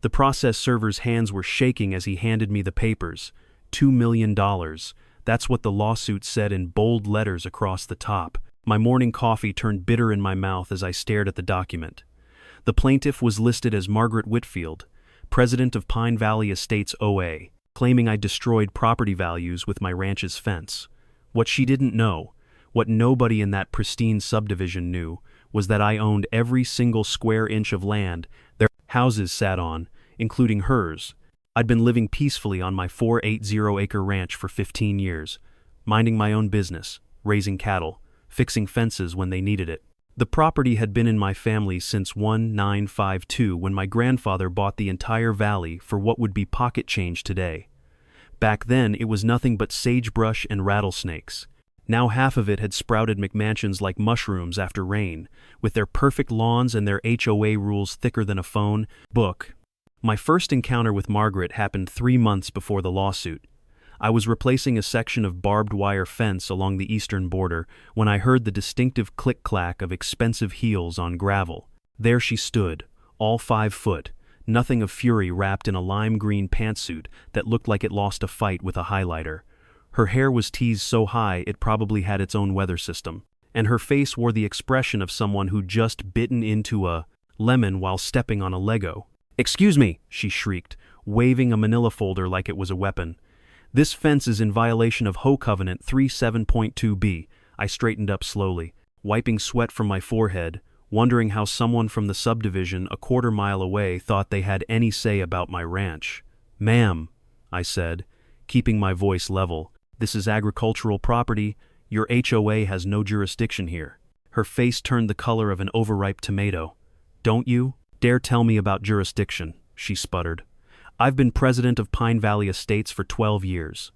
The process server's hands were shaking as he handed me the papers. $2 million. That's what the lawsuit said in bold letters across the top. My morning coffee turned bitter in my mouth as I stared at the document. The plaintiff was listed as Margaret Whitfield, president of Pine Valley Estates OA, claiming I destroyed property values with my ranch's fence. What she didn't know, what nobody in that pristine subdivision knew, was that I owned every single square inch of land their houses sat on, including hers. I'd been living peacefully on my 480-acre ranch for 15 years, minding my own business, raising cattle, fixing fences when they needed it. The property had been in my family since 1952 when my grandfather bought the entire valley for what would be pocket change today. Back then, it was nothing but sagebrush and rattlesnakes. Now half of it had sprouted McMansions like mushrooms after rain, with their perfect lawns and their HOA rules thicker than a phone book. My first encounter with Margaret happened 3 months before the lawsuit. I was replacing a section of barbed wire fence along the eastern border when I heard the distinctive click-clack of expensive heels on gravel. There she stood, all 5 foot, nothing of fury wrapped in a lime-green pantsuit that looked like it lost a fight with a highlighter. Her hair was teased so high it probably had its own weather system, and her face wore the expression of someone who'd just bitten into a lemon while stepping on a Lego. "Excuse me," she shrieked, waving a manila folder like it was a weapon. "This fence is in violation of HOA Covenant 37.2b. I straightened up slowly, wiping sweat from my forehead, wondering how someone from the subdivision a quarter-mile away thought they had any say about my ranch. "Ma'am," I said, keeping my voice level, "this is agricultural property. Your HOA has no jurisdiction here." Her face turned the color of an overripe tomato. "Don't you dare tell me about jurisdiction," she sputtered. "I've been president of Pine Valley Estates for 12 years.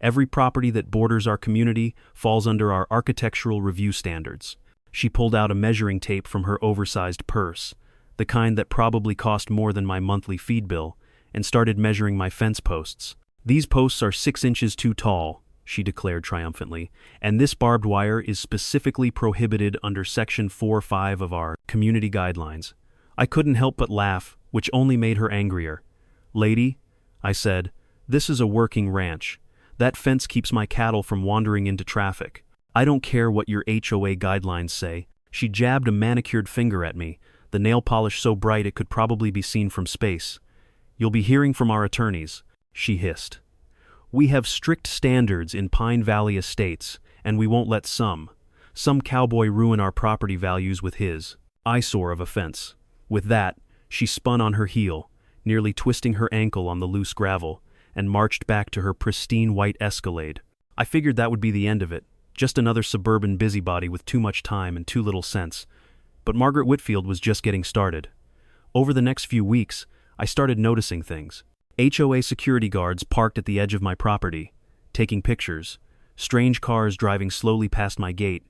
Every property that borders our community falls under our architectural review standards." She pulled out a measuring tape from her oversized purse, the kind that probably cost more than my monthly feed bill, and started measuring my fence posts. "These posts are 6 inches too tall," she declared triumphantly, "and this barbed wire is specifically prohibited under Section 4.5 of our community guidelines." I couldn't help but laugh, which only made her angrier. "Lady," I said, "this is a working ranch. That fence keeps my cattle from wandering into traffic. I don't care what your HOA guidelines say." She jabbed a manicured finger at me, the nail polish so bright it could probably be seen from space. "You'll be hearing from our attorneys," she hissed. "We have strict standards in Pine Valley Estates, and we won't let some cowboy ruin our property values with his eyesore of a fence." With that, she spun on her heel, nearly twisting her ankle on the loose gravel, and marched back to her pristine white Escalade. I figured that would be the end of it, just another suburban busybody with too much time and too little sense. But Margaret Whitfield was just getting started. Over the next few weeks, I started noticing things. HOA security guards parked at the edge of my property, taking pictures, strange cars driving slowly past my gate,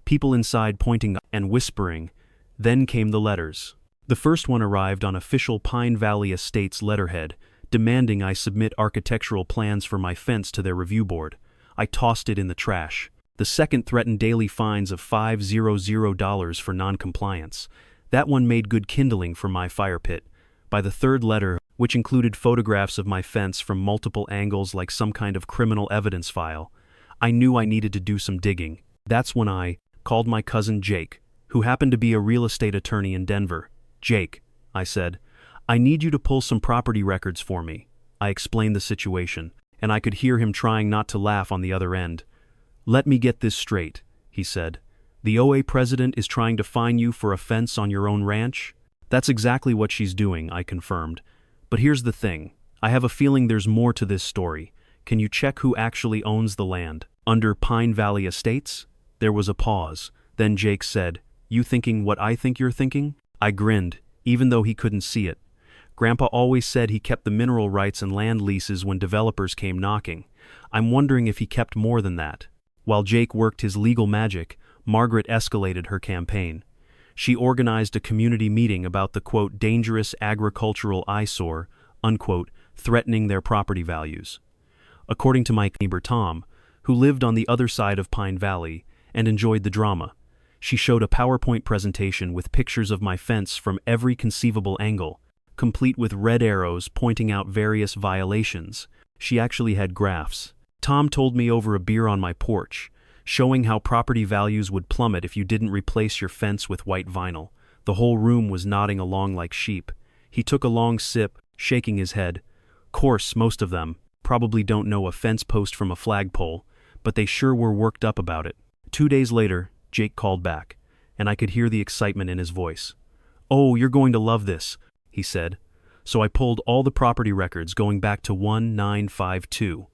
people inside pointing and whispering. Then came the letters. The first one arrived on official Pine Valley Estates letterhead, demanding I submit architectural plans for my fence to their review board. I tossed it in the trash. The second threatened daily fines of $500 for non-compliance. That one made good kindling for my fire pit. By the third letter, which included photographs of my fence from multiple angles like some kind of criminal evidence file, I knew I needed to do some digging. That's when I called my cousin Jake, who happened to be a real estate attorney in Denver. "Jake," I said, "I need you to pull some property records for me." I explained the situation, and I could hear him trying not to laugh on the other end. "Let me get this straight," he said. "The OA president is trying to fine you for a fence on your own ranch?" "That's exactly what she's doing," I confirmed. "But here's the thing. I have a feeling there's more to this story. Can you check who actually owns the land? Under Pine Valley Estates?" There was a pause. Then Jake said, "You thinking what I think you're thinking?" I grinned, even though he couldn't see it. Grandpa always said he kept the mineral rights and land leases when developers came knocking. I'm wondering if he kept more than that. While Jake worked his legal magic, Margaret escalated her campaign. She organized a community meeting about the, quote, dangerous agricultural eyesore, unquote, threatening their property values. According to my neighbor Tom, who lived on the other side of Pine Valley and enjoyed the drama, she showed a PowerPoint presentation with pictures of my fence from every conceivable angle. complete with red arrows pointing out various violations. She actually had graphs. Tom told me over a beer on my porch, showing how property values would plummet if you didn't replace your fence with white vinyl. The whole room was nodding along like sheep. He took a long sip, shaking his head. Course, most of them probably don't know a fence post from a flagpole, but they sure were worked up about it. 2 days later, Jake called back, and I could hear the excitement in his voice. "Oh, you're going to love this," he said. So I pulled all the property records going back to 1952.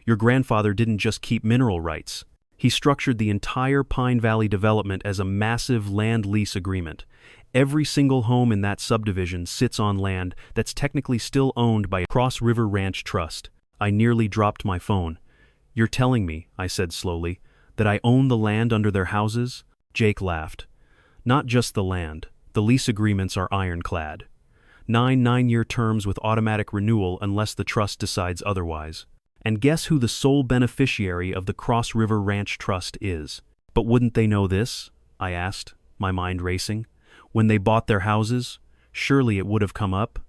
Your grandfather didn't just keep mineral rights. He structured the entire Pine Valley development as a massive land lease agreement. Every single home in that subdivision sits on land that's technically still owned by Cross River Ranch Trust. I nearly dropped my phone. "You're telling me," I said slowly, "that I own the land under their houses?" Jake laughed. "Not just the land. The lease agreements are ironclad. 9-year terms with automatic renewal unless the trust decides otherwise. And guess who the sole beneficiary of the Cross River Ranch Trust is?" "But wouldn't they know this?" I asked, my mind racing. "When they bought their houses, surely it would have come up."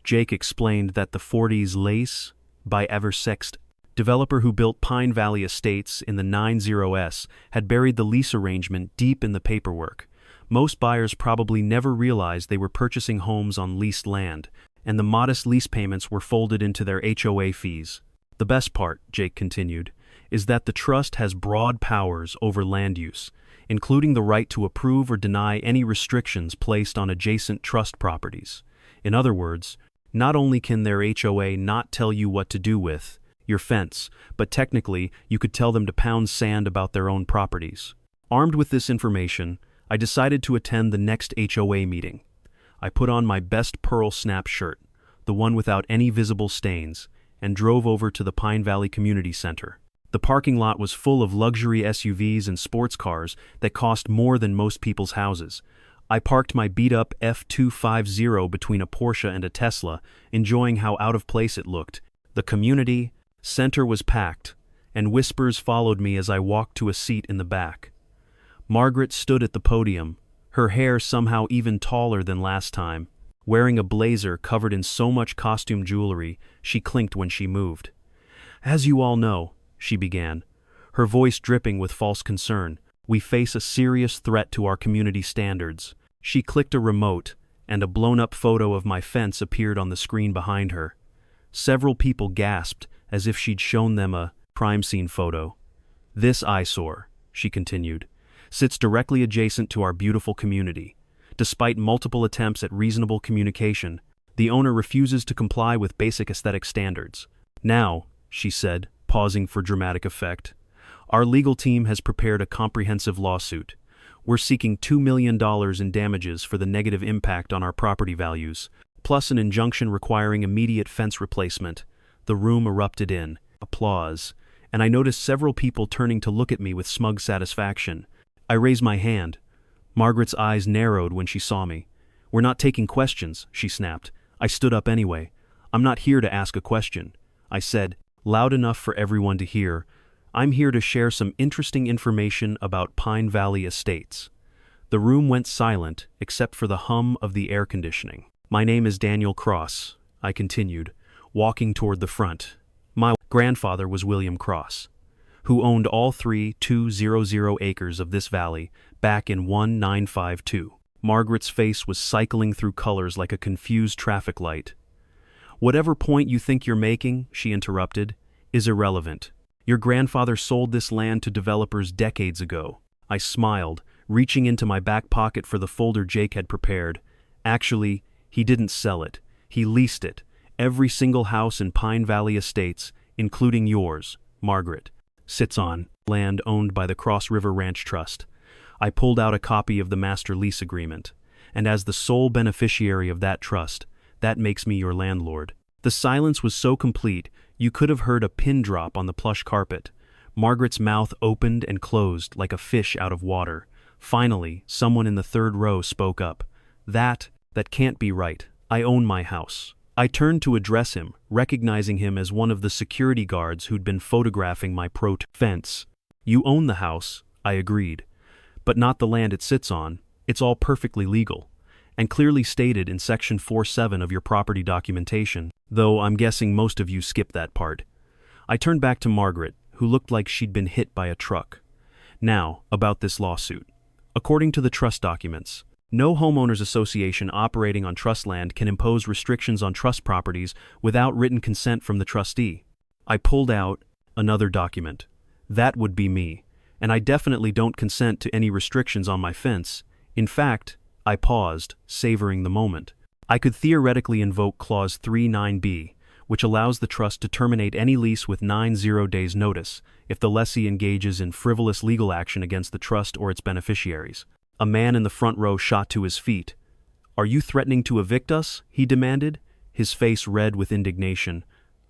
Jake explained that the 40s lease by Eversext, developer who built Pine Valley Estates in the 90s, had buried the lease arrangement deep in the paperwork. Most buyers probably never realized they were purchasing homes on leased land, and the modest lease payments were folded into their HOA fees. "The best part," Jake continued, "is that the trust has broad powers over land use, including the right to approve or deny any restrictions placed on adjacent trust properties. In other words, not only can their HOA not tell you what to do with your fence, but technically you could tell them to pound sand about their own properties." Armed with this information, I decided to attend the next HOA meeting. I put on my best pearl snap shirt, the one without any visible stains, and drove over to the Pine Valley Community Center. The parking lot was full of luxury SUVs and sports cars that cost more than most people's houses. I parked my beat-up F250 between a Porsche and a Tesla, enjoying how out of place it looked. The community center was packed, and whispers followed me as I walked to a seat in the back. Margaret stood at the podium, her hair somehow even taller than last time. Wearing a blazer covered in so much costume jewelry, she clinked when she moved. "As you all know," she began, her voice dripping with false concern, "we face a serious threat to our community standards." She clicked a remote, and a blown-up photo of my fence appeared on the screen behind her. Several people gasped, as if she'd shown them a crime scene photo. "This eyesore," she continued, "sits directly adjacent to our beautiful community. Despite multiple attempts at reasonable communication, the owner refuses to comply with basic aesthetic standards. Now," she said, pausing for dramatic effect, "our legal team has prepared a comprehensive lawsuit. We're seeking $2 million in damages for the negative impact on our property values, plus an injunction requiring immediate fence replacement." The room erupted in applause, and I noticed several people turning to look at me with smug satisfaction. I raised my hand. Margaret's eyes narrowed when she saw me. "We're not taking questions," she snapped. I stood up anyway. "I'm not here to ask a question," I said, loud enough for everyone to hear. "I'm here to share some interesting information about Pine Valley Estates." The room went silent, except for the hum of the air conditioning. "My name is Daniel Cross," I continued, walking toward the front. "My grandfather was William Cross, who owned all 3,200 acres of this valley back in 1952. Margaret's face was cycling through colors like a confused traffic light. "Whatever point you think you're making," she interrupted, "is irrelevant. Your grandfather sold this land to developers decades ago." I smiled, reaching into my back pocket for the folder Jake had prepared. "Actually, he didn't sell it. He leased it. Every single house in Pine Valley Estates, including yours, Margaret, sits on land owned by the Cross River Ranch Trust." I pulled out a copy of the master lease agreement. "And as the sole beneficiary of that trust, that makes me your landlord." The silence was so complete, you could have heard a pin drop on the plush carpet. Margaret's mouth opened and closed like a fish out of water. Finally, someone in the third row spoke up. That can't be right. I own my house." I turned to address him, recognizing him as one of the security guards who'd been photographing my fence. "You own the house," I agreed, "but not the land it sits on. It's all perfectly legal. and clearly stated in Section 47 of your property documentation, though I'm guessing most of you skipped that part. I turned back to Margaret, who looked like she'd been hit by a truck. Now, about this lawsuit. According to the trust documents, no homeowners association operating on trust land can impose restrictions on trust properties without written consent from the trustee. I pulled out another document. That would be me, and I definitely don't consent to any restrictions on my fence. In fact, I paused, savoring the moment. I could theoretically invoke Clause 39B, which allows the trust to terminate any lease with 90 days' notice if the lessee engages in frivolous legal action against the trust or its beneficiaries. A man in the front row shot to his feet. "Are you threatening to evict us?" he demanded, his face red with indignation.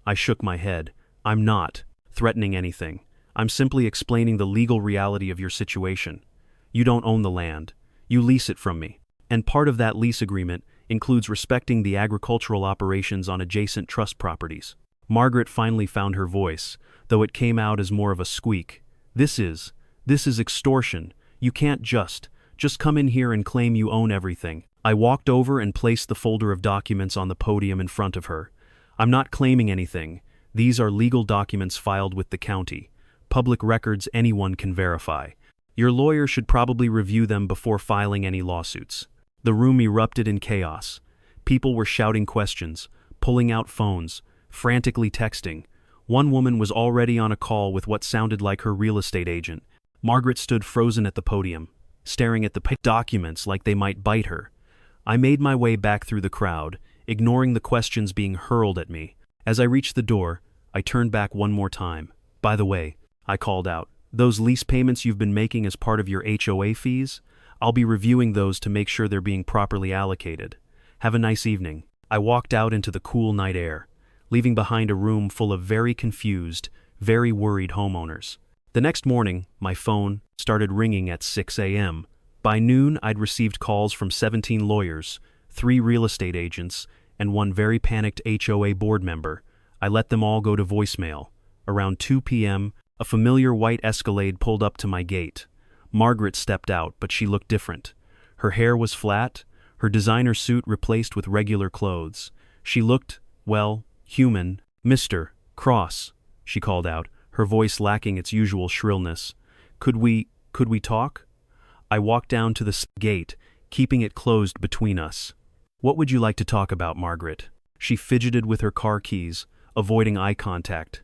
I shook my head. "I'm not threatening anything. I'm simply explaining the legal reality of your situation. You don't own the land. You lease it from me. And part of that lease agreement includes respecting the agricultural operations on adjacent trust properties." Margaret finally found her voice, though it came out as more of a squeak. This is extortion. You can't just come in here and claim you own everything." I walked over and placed the folder of documents on the podium in front of her. "I'm not claiming anything. These are legal documents filed with the county. Public records anyone can verify. Your lawyer should probably review them before filing any lawsuits." The room erupted in chaos. People were shouting questions, pulling out phones, frantically texting. One woman was already on a call with what sounded like her real estate agent. Margaret stood frozen at the podium, staring at the documents like they might bite her. I made my way back through the crowd, ignoring the questions being hurled at me. As I reached the door, I turned back one more time. "By the way," I called out, "those lease payments you've been making as part of your HOA fees? I'll be reviewing those to make sure they're being properly allocated. Have a nice evening." I walked out into the cool night air, leaving behind a room full of very confused, very worried homeowners. The next morning, my phone started ringing at 6 a.m. By noon, I'd received calls from 17 lawyers, 3 real estate agents, and 1 very panicked HOA board member. I let them all go to voicemail. Around 2 p.m., a familiar white Escalade pulled up to my gate. Margaret stepped out, but she looked different. Her hair was flat, her designer suit replaced with regular clothes. She looked, well, human. "Mr. Cross," she called out, her voice lacking its usual shrillness. Could we talk?" I walked down to the gate, keeping it closed between us. "What would you like to talk about, Margaret?" She fidgeted with her car keys, avoiding eye contact.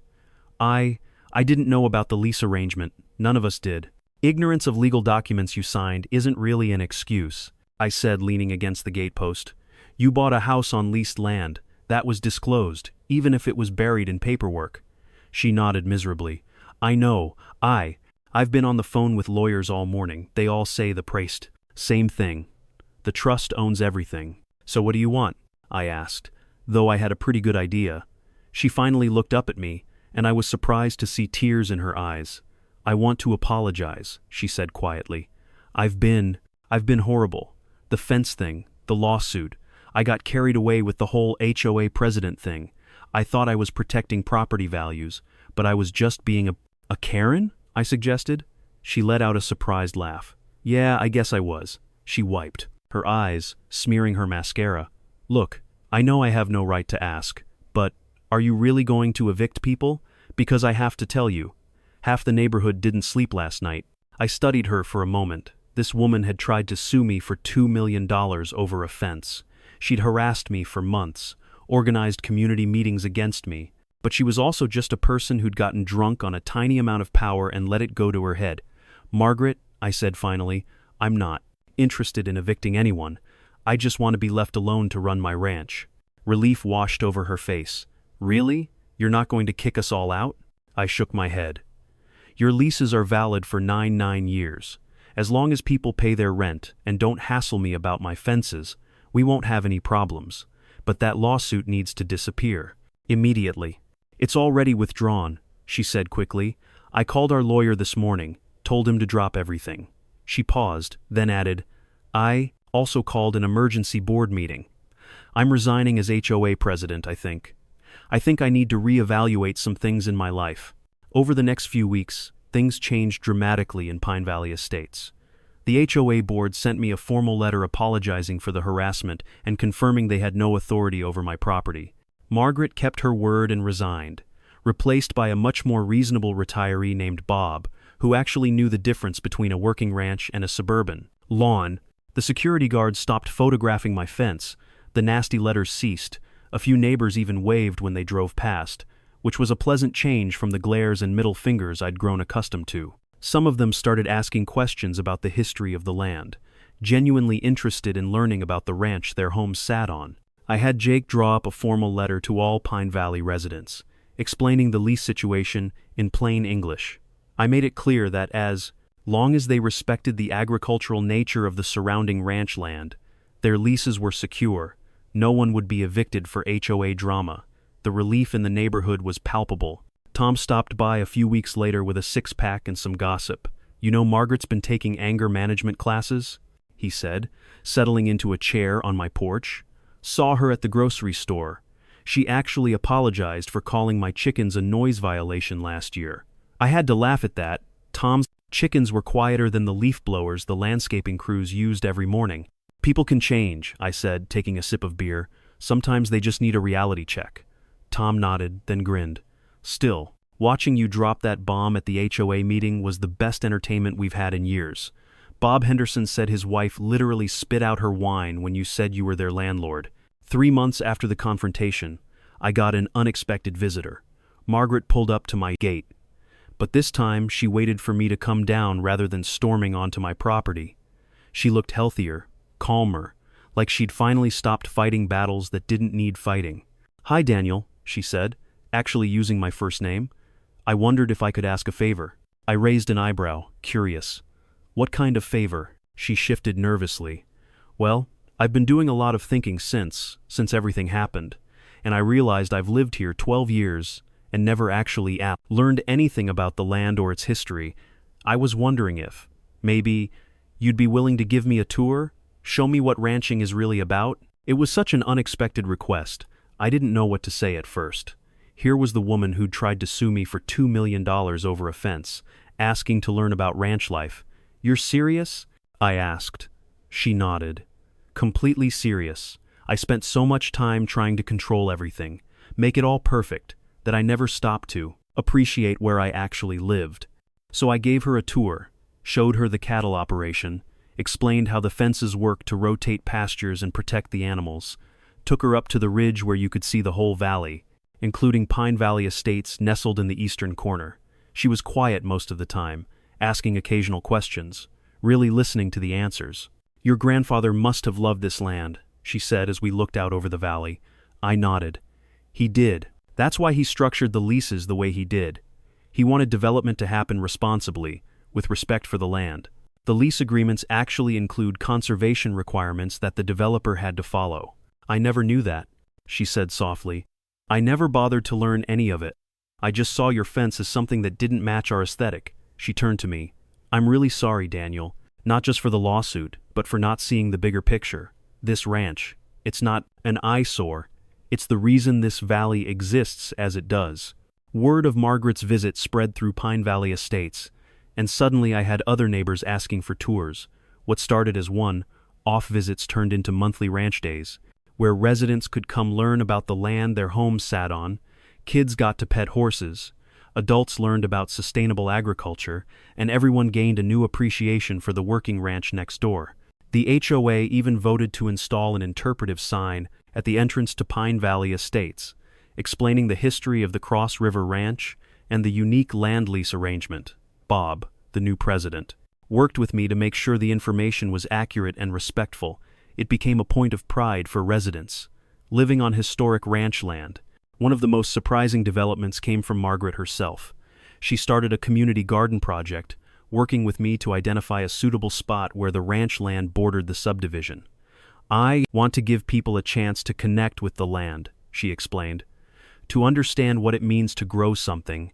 I didn't know about the lease arrangement. None of us did. Ignorance of legal documents you signed isn't really an excuse," I said, leaning against the gatepost. "You bought a house on leased land. That was disclosed, even if it was buried in paperwork." She nodded miserably. "I know. I've been on the phone with lawyers all morning. They all say the same thing. The trust owns everything." "So what do you want?" I asked, though I had a pretty good idea. She finally looked up at me, and I was surprised to see tears in her eyes. "I want to apologize," she said quietly. I've been horrible. The fence thing, the lawsuit. I got carried away with the whole HOA president thing. I thought I was protecting property values, but I was just being a Karen?" I suggested. She let out a surprised laugh. "Yeah, I guess I was." She wiped her eyes, smearing her mascara. "Look, I know I have no right to ask, but are you really going to evict people? Because I have to tell you, half the neighborhood didn't sleep last night." I studied her for a moment. This woman had tried to sue me for $2 million over a fence. She'd harassed me for months, organized community meetings against me, but she was also just a person who'd gotten drunk on a tiny amount of power and let it go to her head. "Margaret," I said finally, "I'm not interested in evicting anyone. I just want to be left alone to run my ranch." Relief washed over her face. "Really? You're not going to kick us all out?" I shook my head. "Your leases are valid for 9 years. As long as people pay their rent and don't hassle me about my fences, we won't have any problems. But that lawsuit needs to disappear. Immediately." "It's already withdrawn," she said quickly. "I called our lawyer this morning, told him to drop everything." She paused, then added, "I also called an emergency board meeting. I'm resigning as HOA president, I think. I need to reevaluate some things in my life." Over the next few weeks, things changed dramatically in Pine Valley Estates. The HOA board sent me a formal letter apologizing for the harassment and confirming they had no authority over my property. Margaret kept her word and resigned, replaced by a much more reasonable retiree named Bob, who actually knew the difference between a working ranch and a suburban lawn. The security guards stopped photographing my fence, the nasty letters ceased, a few neighbors even waved when they drove past, which was a pleasant change from the glares and middle fingers I'd grown accustomed to. Some of them started asking questions about the history of the land, genuinely interested in learning about the ranch their home sat on. I had Jake draw up a formal letter to all Pine Valley residents, explaining the lease situation in plain English. I made it clear that as long as they respected the agricultural nature of the surrounding ranch land, their leases were secure, no one would be evicted for HOA drama. The relief in the neighborhood was palpable. Tom stopped by a few weeks later with a six-pack and some gossip. "You know, Margaret's been taking anger management classes," he said, settling into a chair on my porch. "Saw her at the grocery store. She actually apologized for calling my chickens a noise violation last year." I had to laugh at that. Tom's chickens were quieter than the leaf blowers the landscaping crews used every morning. "People can change," I said, taking a sip of beer. "Sometimes they just need a reality check." Tom nodded, then grinned. "Still, watching you drop that bomb at the HOA meeting was the best entertainment we've had in years. Bob Henderson said his wife literally spit out her wine when you said you were their landlord." 3 months after the confrontation, I got an unexpected visitor. Margaret pulled up to my gate. But this time, she waited for me to come down rather than storming onto my property. She looked healthier, calmer, like she'd finally stopped fighting battles that didn't need fighting. "Hi, Daniel," she said, actually using my first name. I wondered if I could ask a favor. I raised an eyebrow, curious. "What kind of favor?" She shifted nervously. "Well, I've been doing a lot of thinking since everything happened, and I realized I've lived here 12 years and never actually learned anything about the land or its history. I was wondering if, maybe, you'd be willing to give me a tour, show me what ranching is really about?" It was such an unexpected request, I didn't know what to say at first. Here was the woman who'd tried to sue me for $2 million over a fence, asking to learn about ranch life. "You're serious?" I asked. She nodded. "Completely serious. I spent so much time trying to control everything, make it all perfect, that I never stopped to appreciate where I actually lived. So I gave her a tour, showed her the cattle operation, explained how the fences work to rotate pastures and protect the animals, took her up to the ridge where you could see the whole valley, including Pine Valley Estates nestled in the eastern corner. She was quiet most of the time, asking occasional questions, really listening to the answers. "Your grandfather must have loved this land," she said as we looked out over the valley. I nodded. "He did. That's why he structured the leases the way he did. He wanted development to happen responsibly, with respect for the land. The lease agreements actually include conservation requirements that the developer had to follow." "I never knew that," she said softly. "I never bothered to learn any of it. I just saw your fence as something that didn't match our aesthetic." She turned to me. "I'm really sorry, Daniel, not just for the lawsuit, but for not seeing the bigger picture. This ranch, it's not an eyesore. It's the reason this valley exists as it does." Word of Margaret's visit spread through Pine Valley Estates, and suddenly I had other neighbors asking for tours. What started as one-off visits turned into monthly ranch days, where residents could come learn about the land their homes sat on. Kids got to pet horses, adults learned about sustainable agriculture, and everyone gained a new appreciation for the working ranch next door. The HOA even voted to install an interpretive sign at the entrance to Pine Valley Estates, explaining the history of the Cross River Ranch and the unique land lease arrangement. Bob, the new president, worked with me to make sure the information was accurate and respectful. It became a point of pride for residents. Living on historic ranch land, one of the most surprising developments came from Margaret herself. She started a community garden project, working with me to identify a suitable spot where the ranch land bordered the subdivision. "I want to give people a chance to connect with the land," she explained, "to understand what it means to grow something,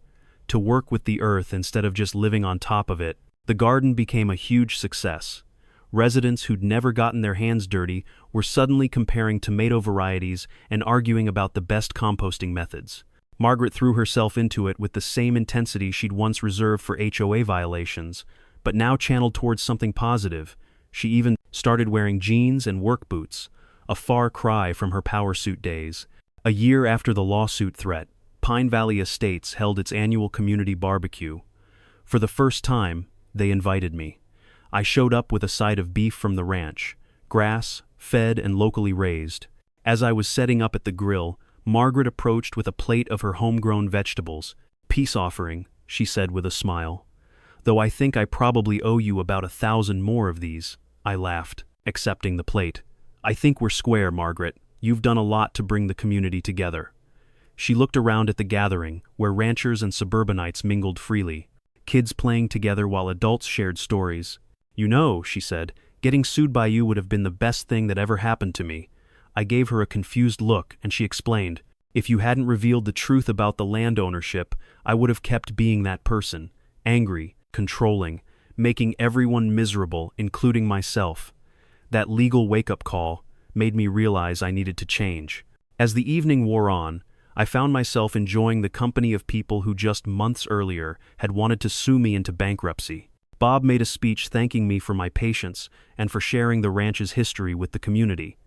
to work with the earth instead of just living on top of it." The garden became a huge success. Residents who'd never gotten their hands dirty were suddenly comparing tomato varieties and arguing about the best composting methods. Margaret threw herself into it with the same intensity she'd once reserved for HOA violations, but now channeled towards something positive. She even started wearing jeans and work boots, a far cry from her power suit days. A year after the lawsuit threat, Pine Valley Estates held its annual community barbecue. For the first time, they invited me. I showed up with a side of beef from the ranch, grass, fed and locally raised. As I was setting up at the grill, Margaret approached with a plate of her homegrown vegetables. "Peace offering," she said with a smile. "Though I think I probably owe you about 1,000 more of these," I laughed, accepting the plate. "I think we're square, Margaret. You've done a lot to bring the community together." She looked around at the gathering, where ranchers and suburbanites mingled freely, kids playing together while adults shared stories. "You know," she said, "getting sued by you would have been the best thing that ever happened to me." I gave her a confused look, and she explained, "If you hadn't revealed the truth about the land ownership, I would have kept being that person, angry, controlling, making everyone miserable, including myself. That legal wake-up call made me realize I needed to change." As the evening wore on, I found myself enjoying the company of people who just months earlier had wanted to sue me into bankruptcy. Bob made a speech thanking me for my patience and for sharing the ranch's history with the community.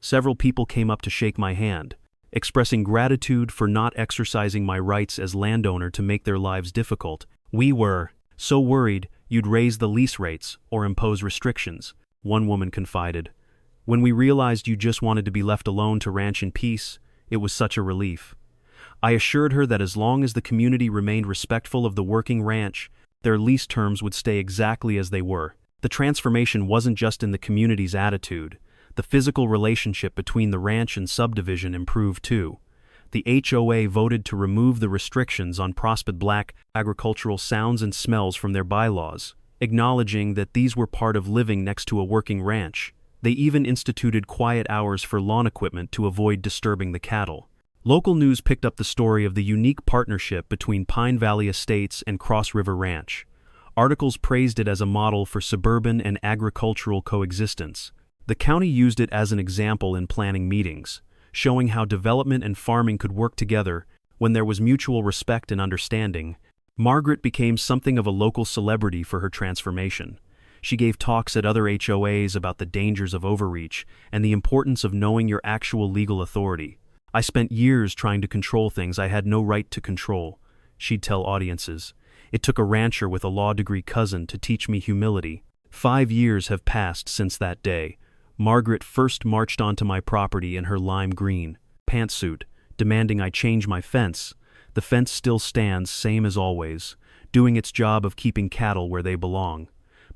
Several people came up to shake my hand, expressing gratitude for not exercising my rights as landowner to make their lives difficult. "We were so worried you'd raise the lease rates or impose restrictions," one woman confided. "When we realized you just wanted to be left alone to ranch in peace, it was such a relief." I assured her that as long as the community remained respectful of the working ranch, their lease terms would stay exactly as they were. The transformation wasn't just in the community's attitude. The physical relationship between the ranch and subdivision improved too. The HOA voted to remove the restrictions on prospect black agricultural sounds and smells from their bylaws, acknowledging that these were part of living next to a working ranch. They even instituted quiet hours for lawn equipment to avoid disturbing the cattle. Local news picked up the story of the unique partnership between Pine Valley Estates and Cross River Ranch. Articles praised it as a model for suburban and agricultural coexistence. The county used it as an example in planning meetings, showing how development and farming could work together when there was mutual respect and understanding. Margaret became something of a local celebrity for her transformation. She gave talks at other HOAs about the dangers of overreach and the importance of knowing your actual legal authority. "I spent years trying to control things I had no right to control," she'd tell audiences. "It took a rancher with a law degree cousin to teach me humility." 5 years have passed since that day. Margaret first marched onto my property in her lime green pantsuit, demanding I change my fence. The fence still stands, same as always, doing its job of keeping cattle where they belong.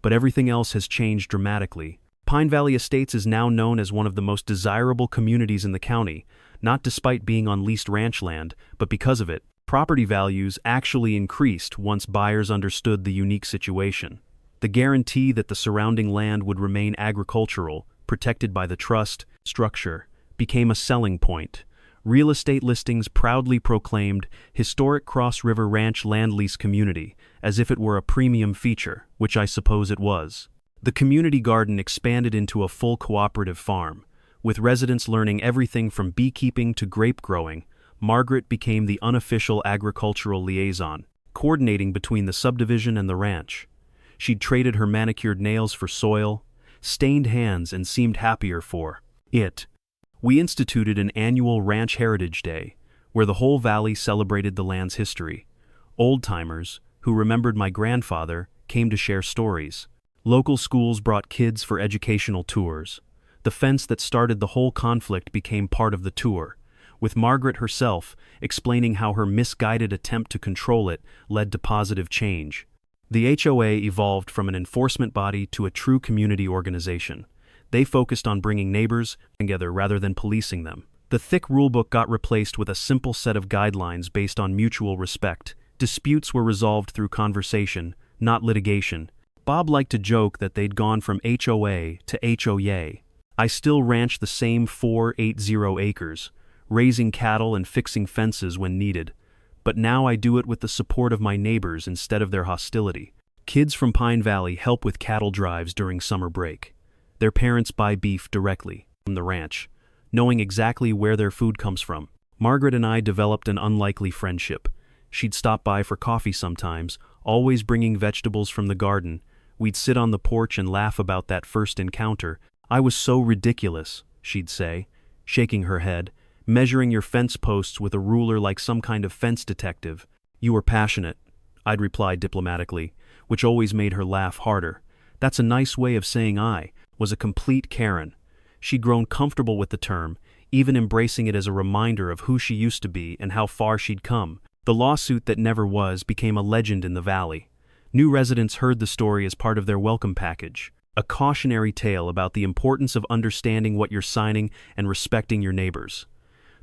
But everything else has changed dramatically. Pine Valley Estates is now known as one of the most desirable communities in the county, not despite being on leased ranch land, but because of it. Property values actually increased once buyers understood the unique situation. The guarantee that the surrounding land would remain agricultural, protected by the trust structure, became a selling point. Real estate listings proudly proclaimed historic Cross River Ranch land lease community, as if it were a premium feature, which I suppose it was. The community garden expanded into a full cooperative farm. With residents learning everything from beekeeping to grape growing, Margaret became the unofficial agricultural liaison, coordinating between the subdivision and the ranch. She'd traded her manicured nails for soil, stained hands, and seemed happier for it. We instituted an annual Ranch Heritage Day, where the whole valley celebrated the land's history. Old-timers, who remembered my grandfather, came to share stories. Local schools brought kids for educational tours. The fence that started the whole conflict became part of the tour, with Margaret herself explaining how her misguided attempt to control it led to positive change. The HOA evolved from an enforcement body to a true community organization. They focused on bringing neighbors together rather than policing them. The thick rulebook got replaced with a simple set of guidelines based on mutual respect. Disputes were resolved through conversation, not litigation. Bob liked to joke that they'd gone from HOA to HOA. I still ranch the same 480 acres, raising cattle and fixing fences when needed. But now I do it with the support of my neighbors instead of their hostility. Kids from Pine Valley help with cattle drives during summer break. Their parents buy beef directly from the ranch, knowing exactly where their food comes from. Margaret and I developed an unlikely friendship. She'd stop by for coffee sometimes, always bringing vegetables from the garden, We'd sit on the porch and laugh about that first encounter. I was so ridiculous, she'd say, shaking her head, measuring your fence posts with a ruler like some kind of fence detective. You were passionate, I'd reply diplomatically, which always made her laugh harder. That's a nice way of saying I was a complete Karen. She'd grown comfortable with the term, even embracing it as a reminder of who she used to be and how far she'd come. The lawsuit that never was became a legend in the valley. New residents heard the story as part of their welcome package, a cautionary tale about the importance of understanding what you're signing and respecting your neighbors.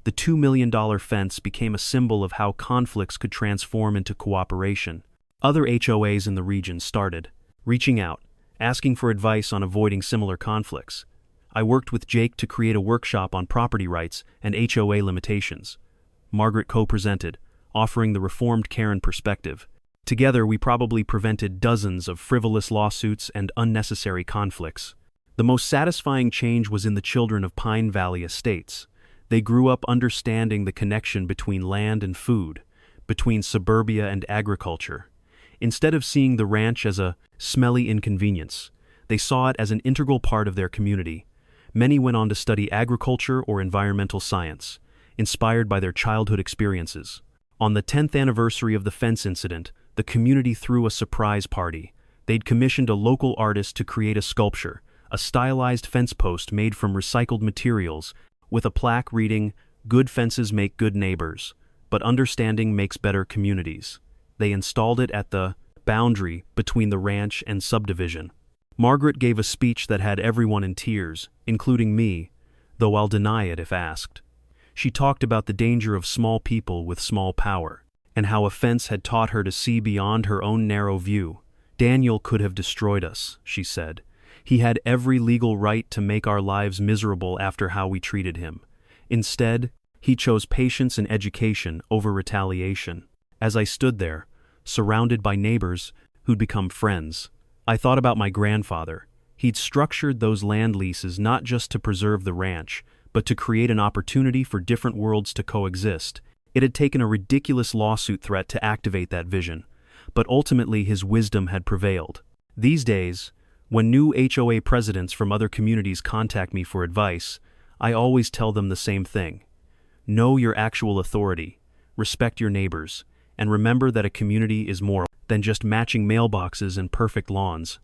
The $2 million fence became a symbol of how conflicts could transform into cooperation. Other HOAs in the region started reaching out, asking for advice on avoiding similar conflicts. I worked with Jake to create a workshop on property rights and HOA limitations. Margaret co-presented, offering the reformed Karen perspective. Together, we probably prevented dozens of frivolous lawsuits and unnecessary conflicts. The most satisfying change was in the children of Pine Valley Estates. They grew up understanding the connection between land and food, between suburbia and agriculture. Instead of seeing the ranch as a smelly inconvenience, they saw it as an integral part of their community. Many went on to study agriculture or environmental science, inspired by their childhood experiences. On the 10th anniversary of the fence incident, the community threw a surprise party. They'd commissioned a local artist to create a sculpture, a stylized fence post made from recycled materials, with a plaque reading, "Good fences make good neighbors, but understanding makes better communities." They installed it at the boundary between the ranch and subdivision. Margaret gave a speech that had everyone in tears, including me, though I'll deny it if asked. She talked about the danger of small people with small power, and how a fence had taught her to see beyond her own narrow view. Daniel could have destroyed us, she said. He had every legal right to make our lives miserable after how we treated him. Instead, he chose patience and education over retaliation. As I stood there, surrounded by neighbors who'd become friends, I thought about my grandfather. He'd structured those land leases not just to preserve the ranch, but to create an opportunity for different worlds to coexist. It had taken a ridiculous lawsuit threat to activate that vision, but ultimately his wisdom had prevailed. These days, when new HOA presidents from other communities contact me for advice, I always tell them the same thing. Know your actual authority, respect your neighbors, and remember that a community is more than just matching mailboxes and perfect lawns.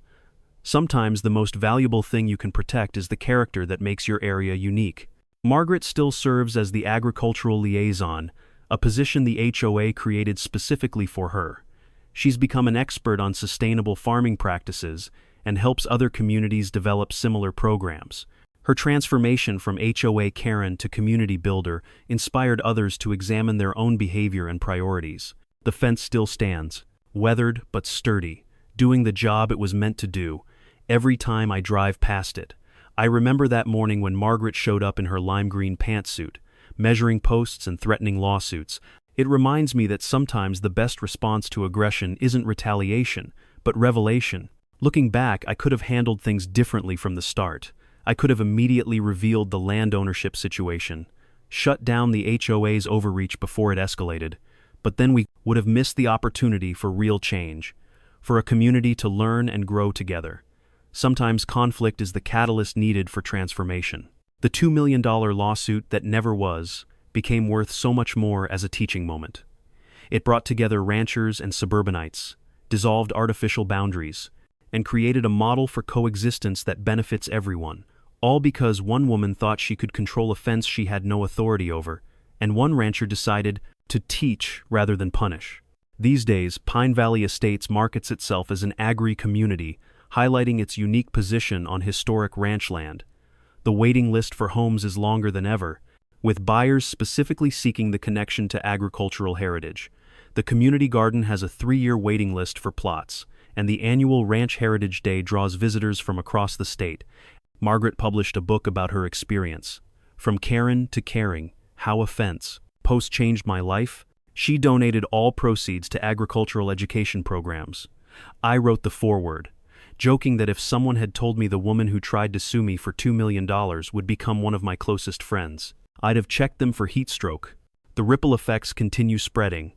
Sometimes the most valuable thing you can protect is the character that makes your area unique. Margaret still serves as the agricultural liaison, a position the HOA created specifically for her. She's become an expert on sustainable farming practices and helps other communities develop similar programs. Her transformation from HOA Karen to community builder inspired others to examine their own behavior and priorities. The fence still stands, weathered but sturdy, doing the job it was meant to do. Every time I drive past it, I remember that morning when Margaret showed up in her lime green pantsuit, measuring posts and threatening lawsuits. It reminds me that sometimes the best response to aggression isn't retaliation, but revelation. Looking back, I could have handled things differently from the start. I could have immediately revealed the land ownership situation, shut down the HOA's overreach before it escalated, but then we would have missed the opportunity for real change, for a community to learn and grow together. Sometimes conflict is the catalyst needed for transformation. The $2 million lawsuit that never was became worth so much more as a teaching moment. It brought together ranchers and suburbanites, dissolved artificial boundaries, and created a model for coexistence that benefits everyone, all because one woman thought she could control a fence she had no authority over, and one rancher decided to teach rather than punish. These days, Pine Valley Estates markets itself as an agri-community, highlighting its unique position on historic ranch land. The waiting list for homes is longer than ever, with buyers specifically seeking the connection to agricultural heritage. The community garden has a 3-year waiting list for plots, and the annual Ranch Heritage Day draws visitors from across the state. Margaret published a book about her experience. From Karen to Caring, How a Fence Post Changed My Life. She donated all proceeds to agricultural education programs. I wrote the foreword, joking that if someone had told me the woman who tried to sue me for $2 million would become one of my closest friends, I'd have checked them for heat stroke. The ripple effects continue spreading.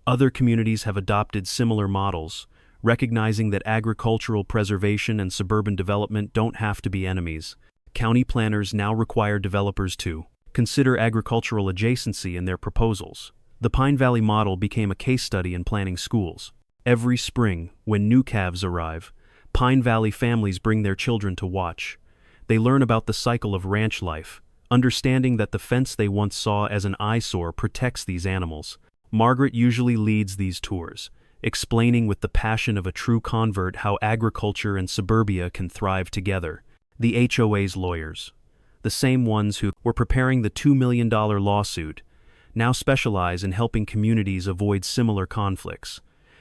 Other communities have adopted similar models, recognizing that agricultural preservation and suburban development don't have to be enemies. County planners now require developers to consider agricultural adjacency in their proposals. The Pine Valley model became a case study in planning schools. Every spring, when new calves arrive, Pine Valley families bring their children to watch. They learn about the cycle of ranch life, understanding that the fence they once saw as an eyesore protects these animals. Margaret usually leads these tours, explaining with the passion of a true convert how agriculture and suburbia can thrive together. The HOA's lawyers, the same ones who were preparing the $2 million lawsuit, now specialize in helping communities avoid similar conflicts.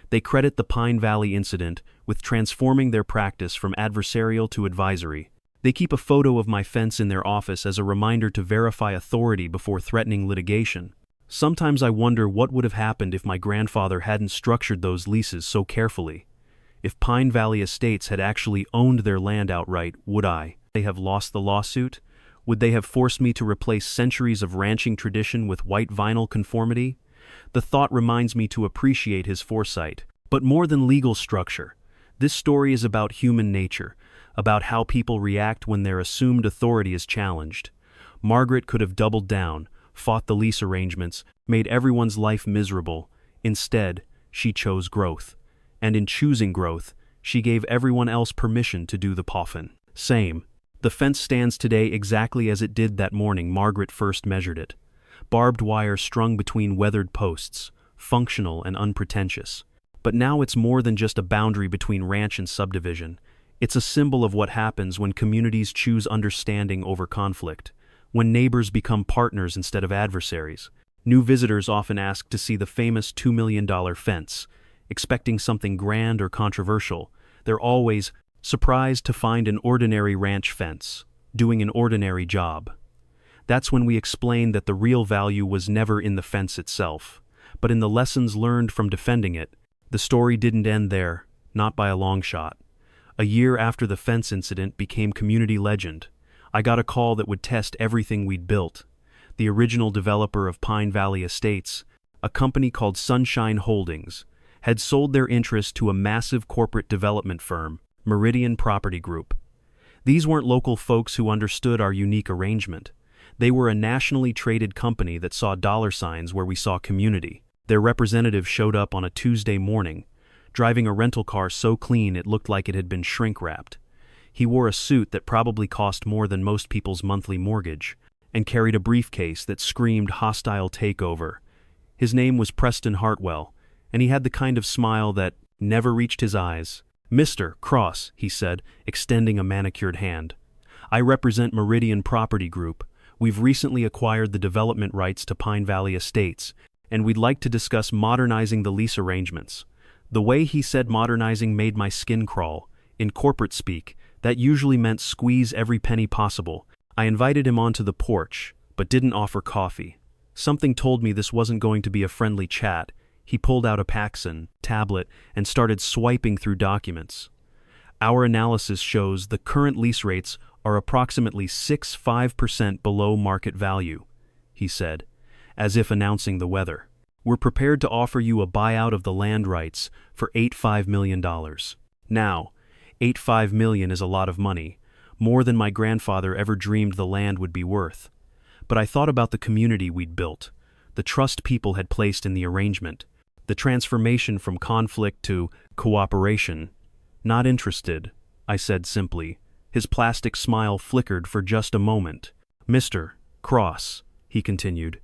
They credit the Pine Valley incident with transforming their practice from adversarial to advisory. They keep a photo of my fence in their office as a reminder to verify authority before threatening litigation. Sometimes I wonder what would have happened if my grandfather hadn't structured those leases so carefully. If Pine Valley Estates had actually owned their land outright, would they have lost the lawsuit? Would they have forced me to replace centuries of ranching tradition with white vinyl conformity? The thought reminds me to appreciate his foresight. But more than legal structure, this story is about human nature, about how people react when their assumed authority is challenged. Margaret could have doubled down, fought the lease arrangements, made everyone's life miserable. Instead, she chose growth. And in choosing growth, she gave everyone else permission to do the poffin. Same. The fence stands today exactly as it did that morning Margaret first measured it. Barbed wire strung between weathered posts, functional and unpretentious. But now it's more than just a boundary between ranch and subdivision. It's a symbol of what happens when communities choose understanding over conflict, when neighbors become partners instead of adversaries. New visitors often ask to see the famous $2 million fence, expecting something grand or controversial. They're always surprised to find an ordinary ranch fence, doing an ordinary job. That's when we explain that the real value was never in the fence itself, but in the lessons learned from defending it. The story didn't end there, not by a long shot. A year after the fence incident became community legend, I got a call that would test everything we'd built. The original developer of Pine Valley Estates, a company called Sunshine Holdings, had sold their interest to a massive corporate development firm, Meridian Property Group. These weren't local folks who understood our unique arrangement. They were a nationally traded company that saw dollar signs where we saw community. Their representative showed up on a Tuesday morning, driving a rental car so clean it looked like it had been shrink-wrapped. He wore a suit that probably cost more than most people's monthly mortgage, and carried a briefcase that screamed hostile takeover. His name was Preston Hartwell, and he had the kind of smile that never reached his eyes. "Mr. Cross," he said, extending a manicured hand. "I represent Meridian Property Group. We've recently acquired the development rights to Pine Valley Estates, and we'd like to discuss modernizing the lease arrangements." The way he said modernizing made my skin crawl. In corporate speak, that usually meant squeeze every penny possible. I invited him onto the porch, but didn't offer coffee. Something told me this wasn't going to be a friendly chat. He pulled out a Paxson tablet and started swiping through documents. "Our analysis shows the current lease rates are approximately 6.5% below market value," he said, as if announcing the weather. "We're prepared to offer you a buyout of the land rights for $8.5 million. Now, $8.5 million is a lot of money, more than my grandfather ever dreamed the land would be worth. But I thought about the community we'd built, the trust people had placed in the arrangement, the transformation from conflict to cooperation. Not interested," I said simply. His plastic smile flickered for just a moment. "Mr. Cross," he continued,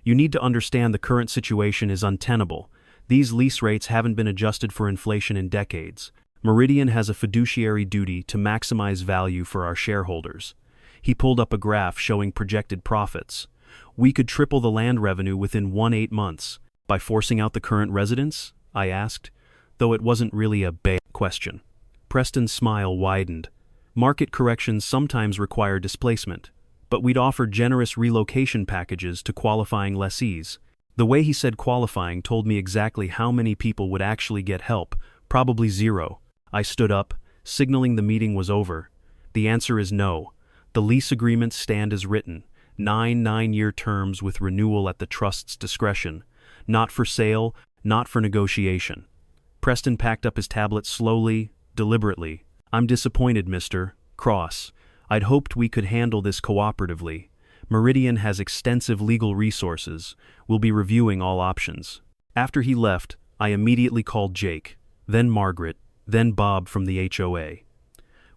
"you need to understand the current situation is untenable. These lease rates haven't been adjusted for inflation in decades. Meridian has a fiduciary duty to maximize value for our shareholders." He pulled up a graph showing projected profits. "We could triple the land revenue within 18 months. By forcing out the current residents?" I asked, though it wasn't really a big question. Preston's smile widened. "Market corrections sometimes require displacement, but we'd offer generous relocation packages to qualifying lessees." The way he said qualifying told me exactly how many people would actually get help, probably zero. I stood up, signaling the meeting was over. "The answer is no. The lease agreements stand as written, 9 year terms with renewal at the trust's discretion. Not for sale, not for negotiation." Preston packed up his tablet slowly, deliberately. I'm disappointed, Mr. Cross. I'd hoped we could handle this cooperatively. Meridian has extensive legal resources. We'll be reviewing all options. After he left, I immediately called Jake, then Margaret, then Bob from the HOA.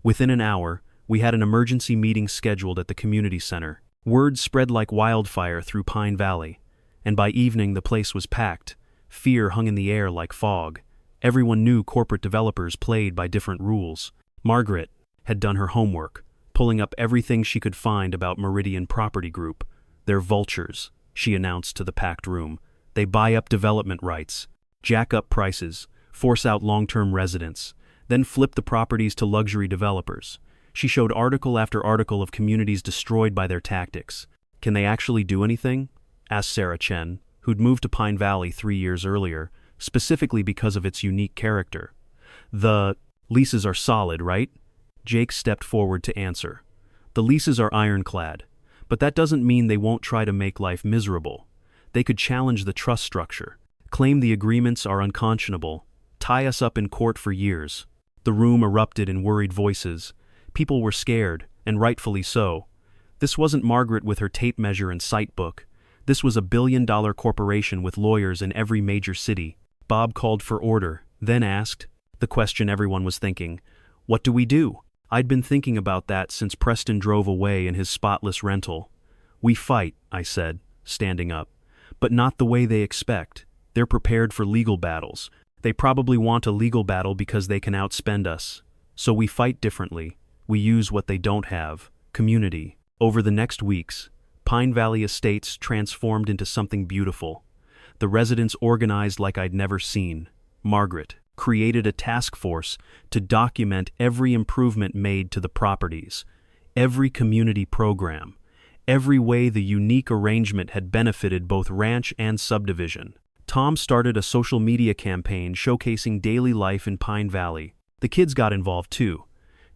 Within an hour, we had an emergency meeting scheduled at the community center. Word spread like wildfire through Pine Valley, and by evening the place was packed. Fear hung in the air like fog. Everyone knew corporate developers played by different rules. Margaret had done her homework, pulling up everything she could find about Meridian Property Group. They're vultures, she announced to the packed room. They buy up development rights, jack up prices, force out long-term residents, then flip the properties to luxury developers. She showed article after article of communities destroyed by their tactics. Can they actually do anything? Asked Sarah Chen, who'd moved to Pine Valley 3 years earlier, specifically because of its unique character. The leases are solid, right? Jake stepped forward to answer. The leases are ironclad, but that doesn't mean they won't try to make life miserable. They could challenge the trust structure, claim the agreements are unconscionable, tie us up in court for years. The room erupted in worried voices. People were scared, and rightfully so. This wasn't Margaret with her tape measure and site book. This was a billion-dollar corporation with lawyers in every major city. Bob called for order, then asked, the question everyone was thinking, what do we do? I'd been thinking about that since Preston drove away in his spotless rental. We fight, I said, standing up. But not the way they expect. They're prepared for legal battles. They probably want a legal battle because they can outspend us. So we fight differently. We use what they don't have, community. Over the next weeks, Pine Valley Estates transformed into something beautiful. The residents organized like I'd never seen. Margaret created a task force to document every improvement made to the properties, every community program, every way the unique arrangement had benefited both ranch and subdivision. Tom started a social media campaign showcasing daily life in Pine Valley. The kids got involved too,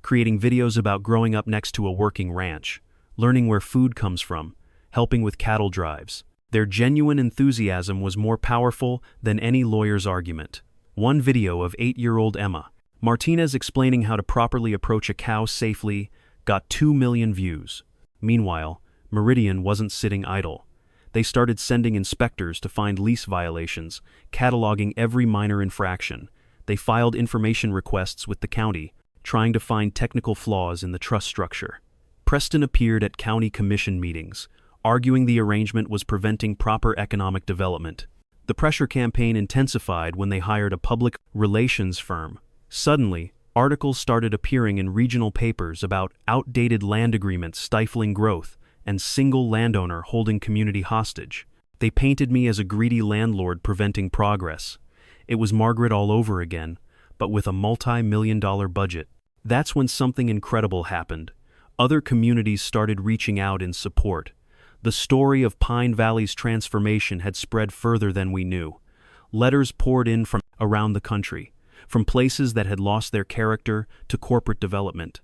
creating videos about growing up next to a working ranch, learning where food comes from, helping with cattle drives. Their genuine enthusiasm was more powerful than any lawyer's argument. One video of 8-year-old Emma Martinez explaining how to properly approach a cow safely got 2 million views. Meanwhile, Meridian wasn't sitting idle. They started sending inspectors to find lease violations, cataloging every minor infraction. They filed information requests with the county, trying to find technical flaws in the trust structure. Preston appeared at county commission meetings, arguing the arrangement was preventing proper economic development. The pressure campaign intensified when they hired a public relations firm. Suddenly, articles started appearing in regional papers about outdated land agreements stifling growth and single landowner holding community hostage. They painted me as a greedy landlord preventing progress. It was Margaret all over again, but with a multi-million-dollar budget. That's when something incredible happened. Other communities started reaching out in support. The story of Pine Valley's transformation had spread further than we knew. Letters poured in from around the country, from places that had lost their character to corporate development.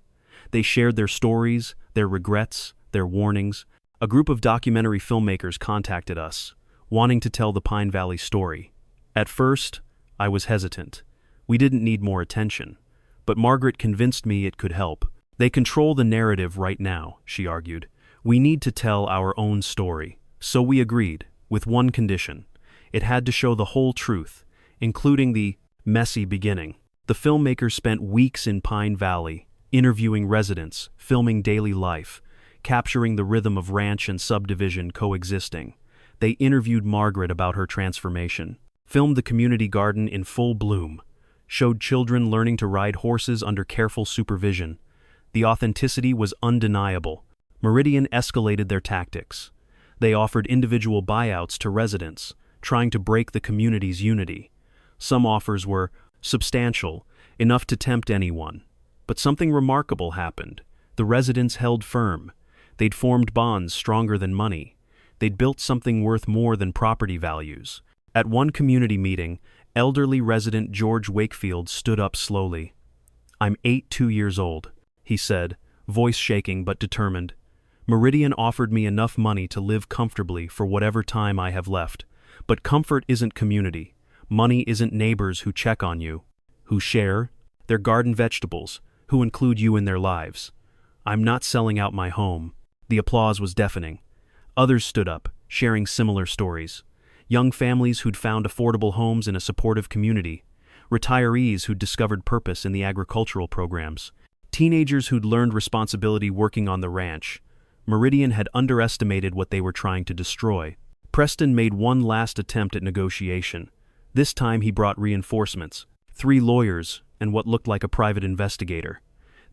They shared their stories, their regrets, their warnings. A group of documentary filmmakers contacted us, wanting to tell the Pine Valley story. At first, I was hesitant. We didn't need more attention. But Margaret convinced me it could help. They control the narrative right now, she argued. We need to tell our own story. So we agreed, with one condition. It had to show the whole truth, including the messy beginning. The filmmakers spent weeks in Pine Valley, interviewing residents, filming daily life, capturing the rhythm of ranch and subdivision coexisting. They interviewed Margaret about her transformation, filmed the community garden in full bloom, showed children learning to ride horses under careful supervision. The authenticity was undeniable. Meridian escalated their tactics. They offered individual buyouts to residents, trying to break the community's unity. Some offers were substantial, enough to tempt anyone. But something remarkable happened. The residents held firm. They'd formed bonds stronger than money. They'd built something worth more than property values. At one community meeting, elderly resident George Wakefield stood up slowly. "I'm 82 years old," he said, voice shaking but determined. "Meridian offered me enough money to live comfortably for whatever time I have left. But comfort isn't community. Money isn't neighbors who check on you, who share their garden vegetables, who include you in their lives. I'm not selling out my home. The applause was deafening. Others stood up, sharing similar stories. Young families who'd found affordable homes in a supportive community. Retirees who'd discovered purpose in the agricultural programs. Teenagers who'd learned responsibility working on the ranch. Meridian had underestimated what they were trying to destroy. Preston made one last attempt at negotiation. This time he brought reinforcements. 3 lawyers and what looked like a private investigator.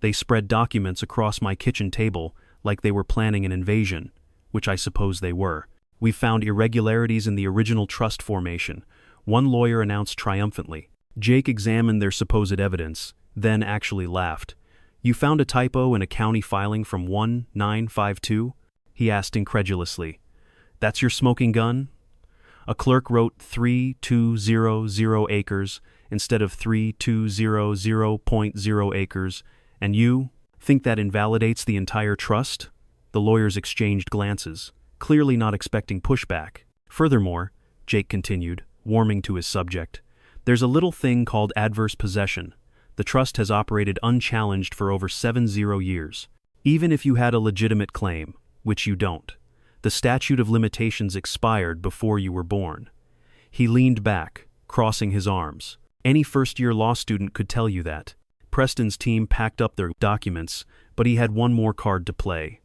They spread documents across my kitchen table like they were planning an invasion, which I suppose they were. We found irregularities in the original trust formation, one lawyer announced triumphantly. Jake examined their supposed evidence, then actually laughed. "You found a typo in a county filing from 1952? He asked incredulously. "That's your smoking gun?" A clerk wrote 3200 acres instead of 3200.0 acres, and you think that invalidates the entire trust? The lawyers exchanged glances, clearly not expecting pushback. Furthermore, Jake continued, warming to his subject, there's a little thing called adverse possession. The trust has operated unchallenged for over 70 years. Even if you had a legitimate claim, which you don't, the statute of limitations expired before you were born. He leaned back, crossing his arms. Any first-year law student could tell you that. Preston's team packed up their documents, but he had one more card to play.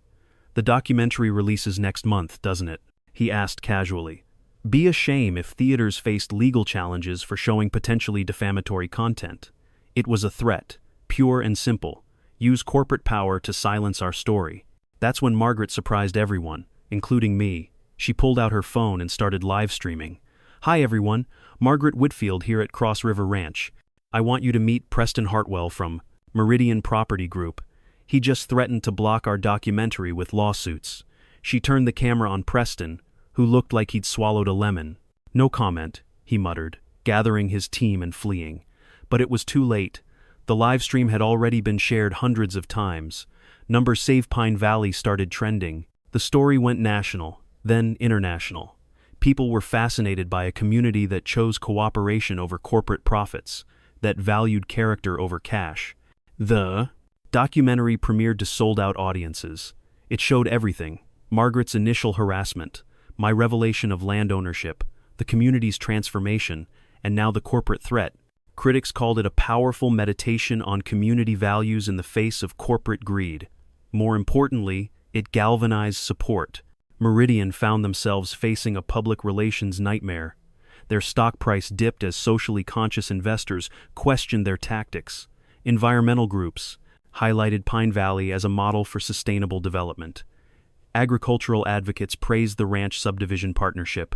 The documentary releases next month, doesn't it? He asked casually. Be a shame if theaters faced legal challenges for showing potentially defamatory content. It was a threat, pure and simple. Use corporate power to silence our story. That's when Margaret surprised everyone, including me. She pulled out her phone and started live streaming. Hi everyone, Margaret Whitfield here at Cross River Ranch. I want you to meet Preston Hartwell from Meridian Property Group. He just threatened to block our documentary with lawsuits. She turned the camera on Preston, who looked like he'd swallowed a lemon. No comment, he muttered, gathering his team and fleeing. But it was too late. The live stream had already been shared hundreds of times. Number Save Pine Valley started trending. The story went national, then international. People were fascinated by a community that chose cooperation over corporate profits, that valued character over cash. The documentary premiered to sold-out audiences. It showed everything: Margaret's initial harassment, my revelation of land ownership, the community's transformation, and now the corporate threat. Critics called it a powerful meditation on community values in the face of corporate greed. More importantly, it galvanized support. Meridian found themselves facing a public relations nightmare. Their stock price dipped as socially conscious investors questioned their tactics. Environmental groups highlighted Pine Valley as a model for sustainable development. Agricultural advocates praised the ranch subdivision partnership.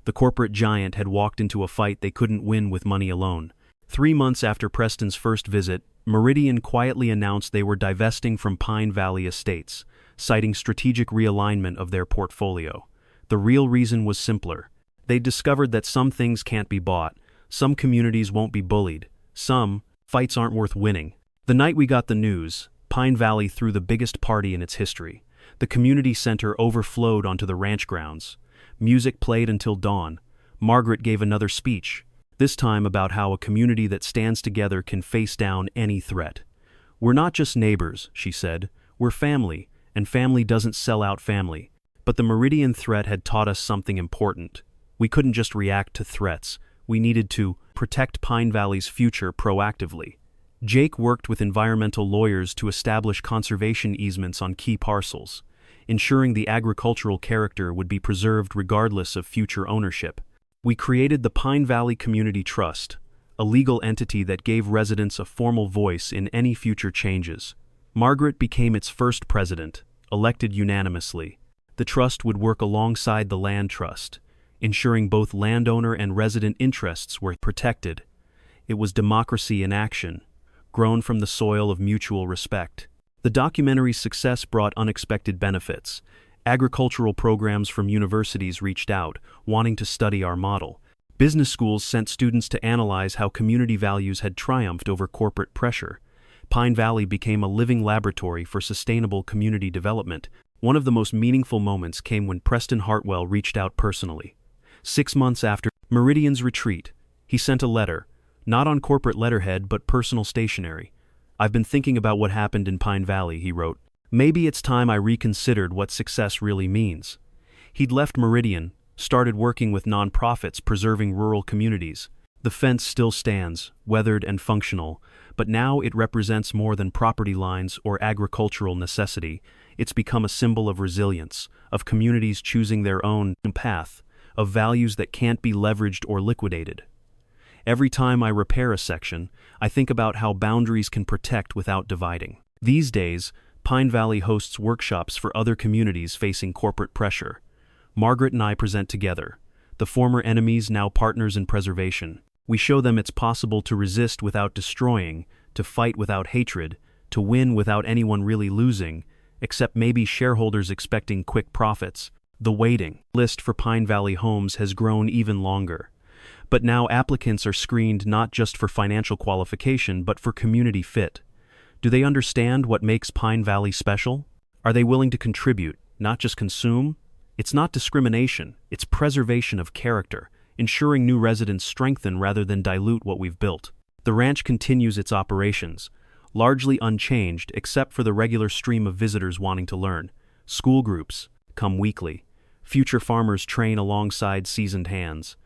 The corporate giant had walked into a fight they couldn't win with money alone. 3 months after Preston's first visit, Meridian quietly announced they were divesting from Pine Valley Estates, citing strategic realignment of their portfolio. The real reason was simpler. They discovered that some things can't be bought, some communities won't be bullied, some fights aren't worth winning. The night we got the news, Pine Valley threw the biggest party in its history. The community center overflowed onto the ranch grounds. Music played until dawn. Margaret gave another speech, this time about how a community that stands together can face down any threat. We're not just neighbors, she said. We're family, and family doesn't sell out family. But the Meridian threat had taught us something important. We couldn't just react to threats. We needed to protect Pine Valley's future proactively. Jake worked with environmental lawyers to establish conservation easements on key parcels, ensuring the agricultural character would be preserved regardless of future ownership. We created the Pine Valley Community Trust, a legal entity that gave residents a formal voice in any future changes. Margaret became its first president, elected unanimously. The trust would work alongside the land trust, ensuring both landowner and resident interests were protected. It was democracy in action, grown from the soil of mutual respect. The documentary's success brought unexpected benefits. Agricultural programs from universities reached out, wanting to study our model. Business schools sent students to analyze how community values had triumphed over corporate pressure. Pine Valley became a living laboratory for sustainable community development. One of the most meaningful moments came when Preston Hartwell reached out personally. 6 months after Meridian's retreat, He sent a letter, not on corporate letterhead but personal stationery. "I've been thinking about what happened in Pine Valley," he wrote. "Maybe it's time I reconsidered what success really means." He'd left Meridian, started working with nonprofits preserving rural communities. The fence still stands, weathered and functional, but now it represents more than property lines or agricultural necessity. It's become a symbol of resilience, of communities choosing their own path, of values that can't be leveraged or liquidated. Every time I repair a section, I think about how boundaries can protect without dividing. These days, Pine Valley hosts workshops for other communities facing corporate pressure. Margaret and I present together, the former enemies now partners in preservation. We show them it's possible to resist without destroying, to fight without hatred, to win without anyone really losing, except maybe shareholders expecting quick profits. The waiting list for Pine Valley homes has grown even longer. But now applicants are screened not just for financial qualification but for community fit. Do they understand what makes Pine Valley special? Are they willing to contribute, not just consume? It's not discrimination, it's preservation of character, ensuring new residents strengthen rather than dilute what we've built. The ranch continues its operations, largely unchanged except for the regular stream of visitors wanting to learn. School groups come weekly. Future farmers train alongside seasoned hands.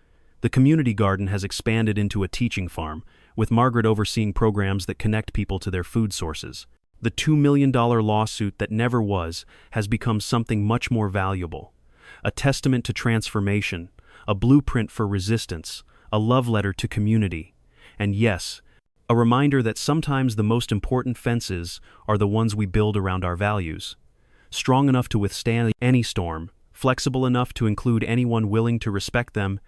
The community garden has expanded into a teaching farm, with Margaret overseeing programs that connect people to their food sources. The $2 million lawsuit that never was has become something much more valuable. A testament to transformation, a blueprint for resistance, a love letter to community. And yes, a reminder that sometimes the most important fences are the ones we build around our values. Strong enough to withstand any storm, flexible enough to include anyone willing to respect them,